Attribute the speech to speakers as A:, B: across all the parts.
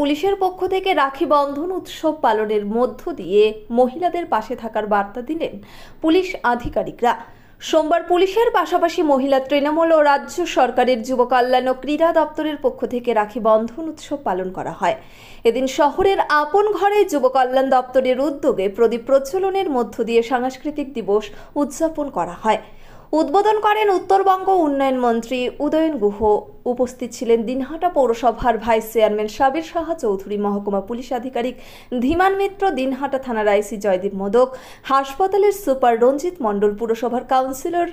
A: পুলিশের পক্ষ থেকে রাখি বন্ধন উৎসব পালনের মধ্য দিয়ে মহিলাদের পাশে থাকার বার্তা দিলেন পুলিশ আধিকারিকরা। সোমবার পুলিশের পাশাপাশি মহিলা তৃণমূল ও রাজ্য সরকারের যুব কল্যাণ ও ক্রীড়া দপ্তরের পক্ষ থেকে রাখি বন্ধন উৎসব পালন করা হয়। এদিন শহরের আপন ঘরে যুব কল্যাণ দপ্তরের উদ্যোগে প্রদীপ প্রজ্বলনের মধ্য দিয়ে সাংস্কৃতিক দিবস উদযাপন করা হয়। উদ্বোধন করেন উত্তরবঙ্গ উন্নয়ন মন্ত্রী উদয়ন গুহ। উপস্থিত ছিলেন দিনহাটা পৌরসভার ভাইস চেয়ারম্যান সাবির সাহা চৌধুরী, মহকুমা পুলিশ আধিকারিক ধীমান মিত্র, দিনহাটা থানার আইসি জয়দীপ মোদক, হাসপাতালের সুপার রঞ্জিত মণ্ডল, পুরসভার কাউন্সিলর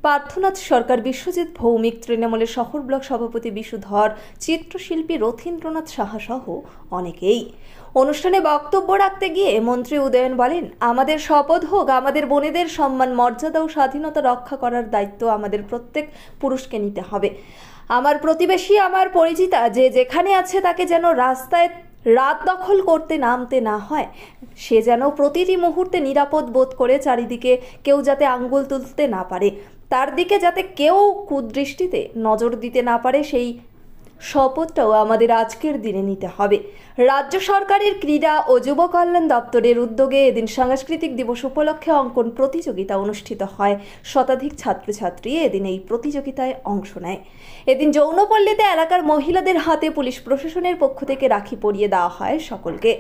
A: পার্থনাথ সরকার, বিশ্বজিৎ ভৌমিক, তৃণমূলের শহর ব্লক সভাপতি বিশু ধর, চিত্রশিল্পী রথীন্দ্রনাথ সাহা সহ অনেকেই। অনুষ্ঠানে বক্তব্য রাখতে গিয়ে মন্ত্রী উদয়ন বলেন, আমাদের শপথ হোক, আমাদের বোনেদের সম্মান, মর্যাদা ও স্বাধীনতা রক্ষা করার দায়িত্ব আমাদের প্রত্যেক পুরুষকে নিতে হবে। আমার প্রতিবেশী, আমার পরিচিতা যে যেখানে আছে তাকে যেন রাস্তায় রাত দখল করতে নামতে না হয়, সে যেন প্রতিটি মুহূর্তে নিরাপদ বোধ করে চারিদিকে কেউ যাতে আঙ্গুল তুলতে না পারে, তার দিকে যাতে কেউ কুদৃষ্টিতে নজর দিতে না পারে, সেই শপথটাও আমাদের আজকের দিনে নিতে হবে। রাজ্য সরকারের ক্রীড়া ও যুব কল্যাণ দপ্তরের উদ্যোগে এদিন সাংস্কৃতিক দিবস উপলক্ষে অঙ্কন প্রতিযোগিতা অনুষ্ঠিত হয়। শতাধিক ছাত্রছাত্রী এদিন এই প্রতিযোগিতায় অংশ নেয়। এদিন যৌনপল্লীতে এলাকার মহিলাদের হাতে পুলিশ প্রশাসনের পক্ষ থেকে রাখি পরিয়ে দেওয়া হয় সকলকে।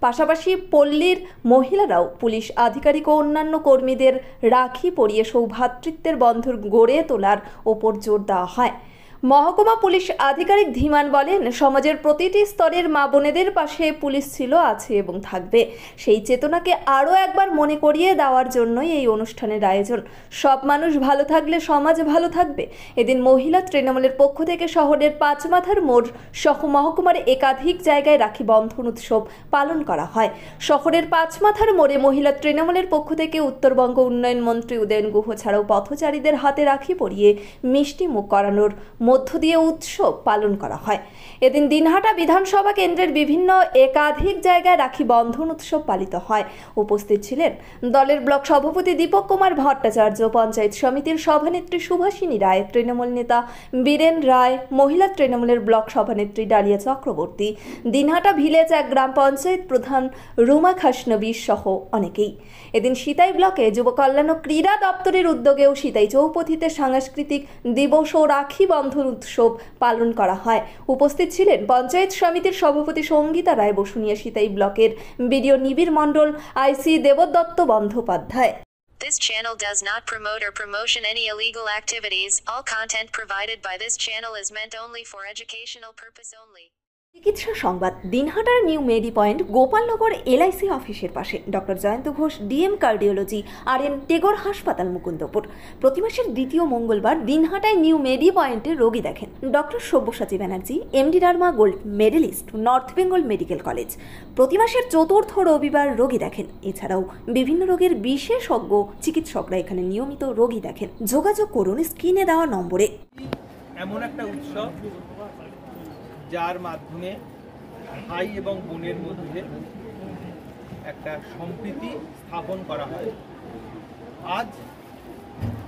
A: পাশাপাশি পল্লীর মহিলারাও পুলিশ আধিকারিক ও অন্যান্য কর্মীদের রাখি পরিয়ে সৌভ্রাতৃত্বের বন্ধন গড়ে তোলার ওপর জোর দেওয়া হয়। মহকুমা পুলিশ আধিকারিক ধীমান বলেন, সমাজের প্রতিটি স্তরের মা বোনেদের পাশে পুলিশ ছিল, আছে এবং থাকবে। সেই চেতনাকে আরও একবার মনে করিয়ে দেওয়ার জন্যই এই অনুষ্ঠানের আয়োজন। সব মানুষ ভালো থাকলে সমাজ ভালো থাকবে। এদিন মহিলা তৃণমূলের পক্ষ থেকে শহরের পাঁচমাথার মোড় সহ মহকুমার একাধিক জায়গায় রাখি বন্ধন উৎসব পালন করা হয়। শহরের পাঁচমাথার মোড়ে মহিলা তৃণমূলের পক্ষ থেকে উত্তরবঙ্গ উন্নয়ন মন্ত্রী উদয়ন গুহ ছাড়াও পথচারীদের হাতে রাখি পরিয়ে মিষ্টি মুখ করানোর মধ্য দিয়ে উৎসব পালন করা হয়। এদিন দিনহাটা বিধানসভা কেন্দ্রের বিভিন্ন একাধিক জায়গায় রাখি বন্ধন উৎসব পালিত হয়। উপস্থিত ছিলেন দলের ব্লক সভাপতি দীপক কুমার ভট্টাচার্য, পঞ্চায়েত সমিতির সভানেত্রী সুভাষিনী রায়, তৃণমূল নেতা বীরেন রায়, মহিলা তৃণমূলের ব্লক সভানেত্রী ডালিয়া চক্রবর্তী, দিনহাটা ভিলেজ এক গ্রাম পঞ্চায়েত প্রধান রুমা খাসনবী সহ অনেকেই। এদিন সিতাই ব্লকে যুব কল্যাণ ও ক্রীড়া দপ্তরের উদ্যোগেও সিতাই চৌপথিতে সাংস্কৃতিক দিবস ও রাখি বন্ধন উৎসব পালন করা হয়। উপস্থিত ছিলেন পঞ্চায়েত সমিতির সভাপতি সঙ্গীতা রায় বসুনিয়া, সিতাই ব্লকের বিডিও নিবিড় মণ্ডল, আইসি Debdutta Bandyopadhyay.
B: This channel does not promote or promotion any illegal activities. All content provided by this channel is meant only for educational purpose only.
A: চিকিৎসা সংবাদ। দিনহাটার নিউ মেডি পয়েন্ট গোপালনগর এলআইসি অফিসের পাশে doctor Jayanta Ghosh, DM cardiology, R Tagore হাসপাতাল, মুকুন্দপুর। প্রতি মাসের দ্বিতীয় মঙ্গলবার দিনহাটায় নিউ মেডি পয়েন্টে রোগী দেখেন doctor Sabyasachi Banerjee, MD derma gold medallist, north Bengal medical college. প্রতি মাসের চতুর্থ রবিবার রোগী দেখেন। এছাড়াও বিভিন্ন রোগের বিশেষজ্ঞ চিকিৎসকরা এখানে নিয়মিত রোগী দেখেন। যোগাযোগ করুন স্ক্রিনে দেওয়া নম্বরে।
C: এমন একটা উৎসব যার মাধ্যমে ভাই এবং বোনের মধ্যে একটা সম্প্রীতি স্থাপন করা হয়। আজ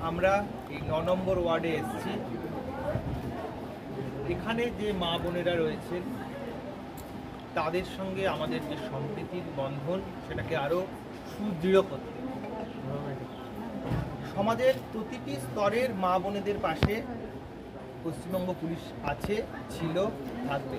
C: আমরা এই 9 নম্বর ওয়ার্ডে এসেছি। এখানে যে মা বোনেরা রয়েছেন তাদের সঙ্গে আমাদের যে সম্প্রীতির বন্ধন, সেটাকে আরও সুদৃঢ় করতে সমাজের প্রতিটি স্তরের মা বোনেদের পাশে পশ্চিমবঙ্গ পুলিশ আছে, ছিল, থাকবে।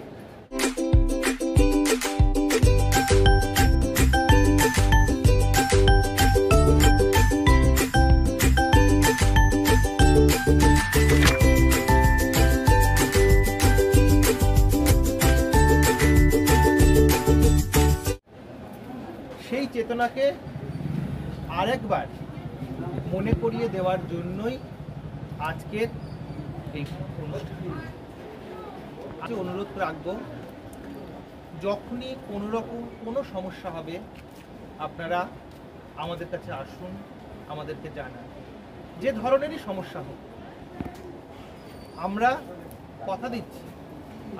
C: সেই চেতনাকে আরেকবার মনে করিয়ে দেওয়ার জন্যই আজকের এই অনুষ্ঠান। আমি অনুরোধ রাখবো, যখনই কোনো সমস্যা হবে আপনারা আমাদের কাছে আসুন, আমাদেরকে জানান। যে ধরনেরই সমস্যা হোক, আমরা কথা দিচ্ছি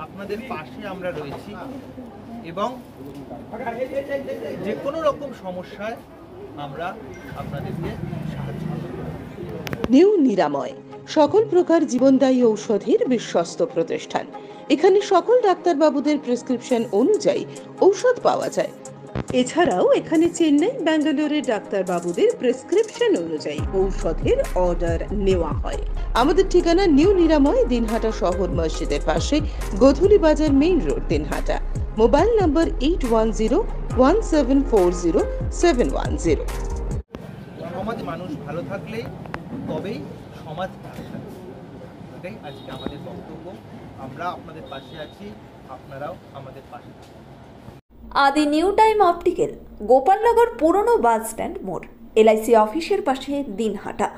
C: আপনাদের পাশে আমরা রয়েছি এবং যে কোনো রকম সমস্যায় আমরা আপনাদেরকে সাহায্য করব।
D: নিউ নিরাময় সকল প্রকার জীবনদায়ী ঔষধের বিশ্বস্ত প্রতিষ্ঠান। এখানে সকল ডাক্তারবাবুদের প্রেসক্রিপশন অনুযায়ী ঔষধ পাওয়া যায়। এছাড়াও এখানে চেন্নাই, ব্যাঙ্গালোরের ডাক্তারবাবুদের প্রেসক্রিপশন অনুযায়ী ঔষধের অর্ডার নেওয়া হয়। আমাদের ঠিকানা নিউ নিরাময়, দিনহাটা শহর মসজিদের পাশে, গোধূলি বাজার, মেইন রোড, দিনহাটা। মোবাইল নম্বর 8101740710।
C: সমাজে মানুষ ভালো থাকলেই তবেই সমাজ ভালো থাকবে। এটাই আজকে আমাদের বক্তব্য। আমরা আপনাদের পাশে আছি, আপনারাও আমাদের পাশে থাকুন।
A: আদি নিউ টাইম অপটিক্যাল, গোপালনগর পুরনো বাস স্ট্যান্ড মোড়, এলআইসি অফিসের পাশে, দিনহাটা।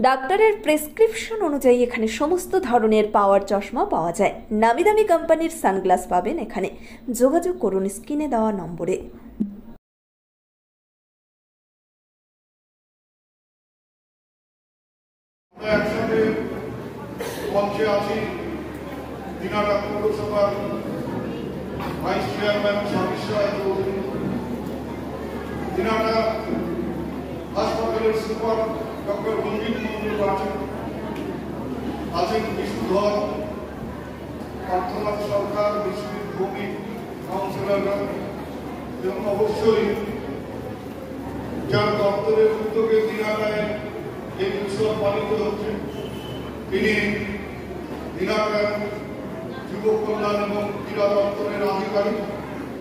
A: ডাক্তারের প্রেসক্রিপশন অনুযায়ী এখানে সমস্ত ধরনের পাওয়ার চশমা পাওয়া যায়। নামি দামি কোম্পানির সানগ্লাস পাবেন এখানে। যোগাযোগ করুন স্ক্রিনে দেওয়া নম্বরে।
E: একসাথে মঞ্চে আছি দিনহাটা পৌরসভার ভাইস চেয়ারম্যান সাবির চৌধুরী, দিনহাটা হাসপাতালের সুপার ডক্টর রঞ্জিত মন্ডল আছেন বিষ্ণু ধর, পার্থনাথ সরকার, বিশ্বজিৎ ভৌমিক, কাউন্সিলররা, এবং অবশ্যই যার দপ্তরের উদ্যোগে দিনহাটায় এই উৎসব পালিত হচ্ছে তিনি দিনহাটার যুব কল্যাণ এবং ক্রীড়া দপ্তরের আধিকারিক।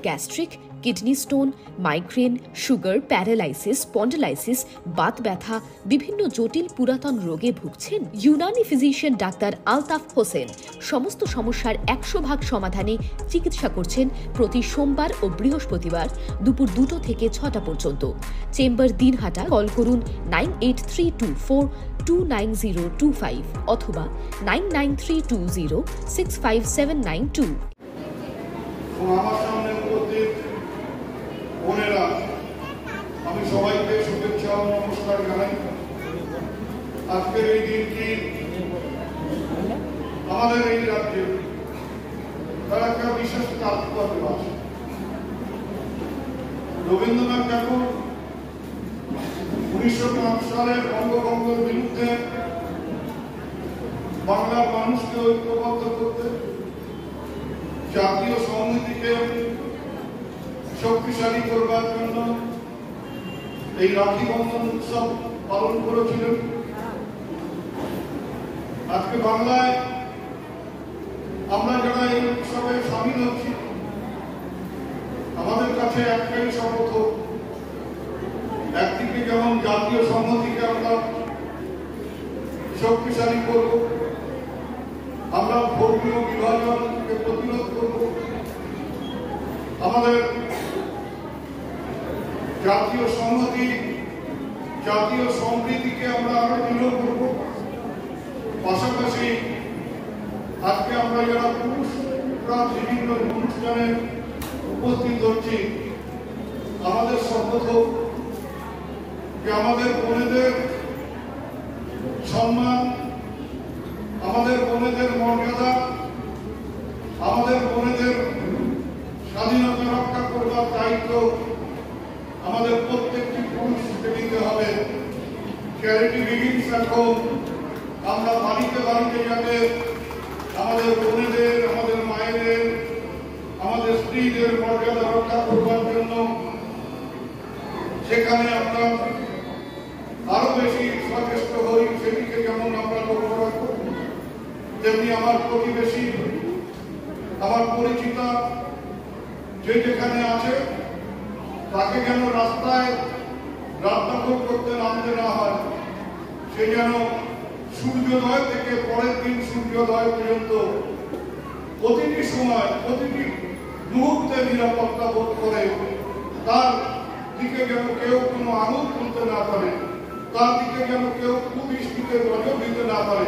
F: Gastric, kidney stone, migraine, sugar, paralysis, spondylosis, Baat ব্যথা, বিভিন্ন জটিল পুরাতন রোগে ভুগছেন? ইউনানি ফিজিশিয়ান ডাক্তার আলতাফ হোসেন সমস্ত সমস্যার 100% সমাধানে চিকিৎসা করছেন প্রতি সোমবার ও বৃহস্পতিবার দুপুর 2টা থেকে 6টা পর্যন্ত। চেম্বার, দিনহাটা। কল করুন 9832429025 অথবা 9932065792।
E: আমার সামনে উপস্থিত বোনেরা, আমি সবাইকে শুভেচ্ছা ও নমস্কার জানাই। আজকের এই দিনটি আমাদের এই রাজ্যে তার একটা বিশেষ তাৎপর্য আছে। রবীন্দ্রনাথ ঠাকুর 1905 সালের বঙ্গভঙ্গের বিরুদ্ধে বাংলার মানুষকে ঐক্যবদ্ধ করতে, জাতীয় সংহতিকে শক্তিশালী করবার জন্য এই রাখি বন্ধন উৎসব পালন করেছিলেন। আজকে বাংলায় আমরা যারা এই উৎসবে সামিল হচ্ছি, আমাদের কাছে একটাই শপথ, একদিকে যেমন জাতীয় সংহতিকে আমরা শক্তিশালী করব, আমরা ধর্মীয় বিভাজনকে প্রতিরোধ করব, আমাদের জাতীয় সংহতি, জাতীয় সম্প্রীতিকে আমরা আরো দৃঢ় করব। পাশাপাশি আজকে আমরা যারা পুরুষরা বিভিন্ন অনুষ্ঠানে উপস্থিত হচ্ছি, আমাদের শপথ যে আমাদের বোনেদের সম্মান, আমাদের বোনেদের মর্যাদা, আমাদের বোনেদের স্বাধীনতা রক্ষা করবার দায়িত্ব আমাদের প্রত্যেকটি পুরুষকে নিতে হবে। Charity begins at home. আমরা বাড়িতে বাড়িতে যাতে আমাদের বোনেদের, আমাদের মায়েদের, আমাদের স্ত্রীদের মর্যাদা রক্ষা করবার জন্য সেখানে আমরা আরো বেশি সচেষ্ট হই। সেদিকে যেমন আমরা লক্ষ্য রাখবো, তেমনি আমার প্রতিবেশী, আমার পরিচিতা যে যেখানে আছে তাকে যেন রাস্তায় রাত দখল করতে নামতে না হয়। সে যেন সূর্যোদয় থেকে পরের দিন সূর্যোদয় পর্যন্ত প্রতিটি সময়, প্রতিটি মুহূর্তে নিরাপত্তা বোধ করে। তার দিকে যেন কেউ কোনো আঙুল তুলতে না পারে, তার দিকে যেন কেউ কুদৃষ্টিতে নজর দিতে না পারে,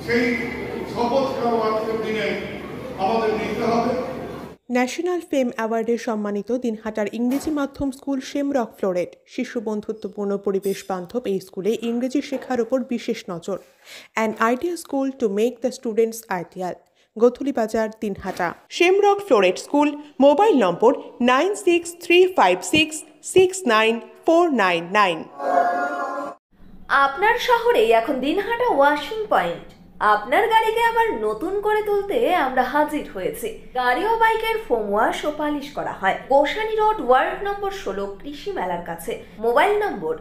E: সেই শপথটাও আজকের দিনে আমাদের নিতে হবে।
G: ন্যাশনাল ফেম অ্যাওয়ার্ডে সম্মানিত দিনহাটার ইংরেজি মাধ্যম স্কুল শেমরক ফ্লোরেট। শিশু বন্ধুত্বপূর্ণ পরিবেশ বান্ধব এই স্কুলে ইংরেজি শেখার উপর বিশেষ নজর। An idea school to make the students ideal. Godhuli Bazar, Dinhata. Shamrock Floret school. Mobile number 9635669499।
A: আপনার শহরে এখন দিনহাটা ওয়াশিং পয়েন্ট। আপনার গাড়িকে আবার নতুন করে তুলতে আমরা হাজির হয়েছি। গাড়ি ও বাইকের ফোম ওয়াশ ও পালিশ করা হয় গোসানি রোড, ওয়ার্ড নম্বর 16, কৃষি মেলার কাছে। মোবাইল নম্বর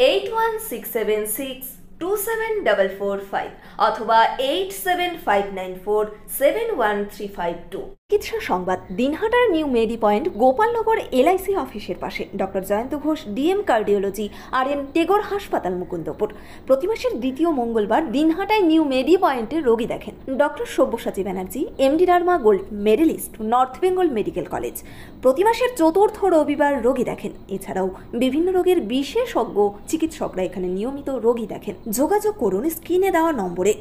A: 8167627445 অথবা 8759471352। চিকিৎসা সংবাদ। দিনহাটার নিউ মেডি পয়েন্ট, গোপালনগর এলআইসি অফিসের পাশে doctor Jayanta Ghosh, DM cardiology, RN Tagore হাসপাতাল, মুকুন্দপুর। প্রতি মাসের দ্বিতীয় মঙ্গলবার দিনহাটায় নিউ মেডি পয়েন্টে রোগী দেখেন ডক্টর সব্যসাচী ব্যানার্জি, MD রার্মা gold medallist, north Bengal medical college. প্রতি মাসের চতুর্থ রবিবার রোগী দেখেন। এছাড়াও বিভিন্ন রোগের বিশেষজ্ঞ চিকিৎসকরা এখানে নিয়মিত রোগী দেখেন। যোগাযোগ করুন স্ক্রিনে দেওয়া নম্বরে।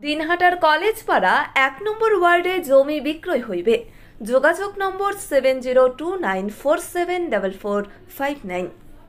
A: দিনহাটার কলেজ পাড়া 1 নম্বর ওয়ার্ডে জমি বিক্রয় হইবে। যোগাযোগ নম্বর 7029474459।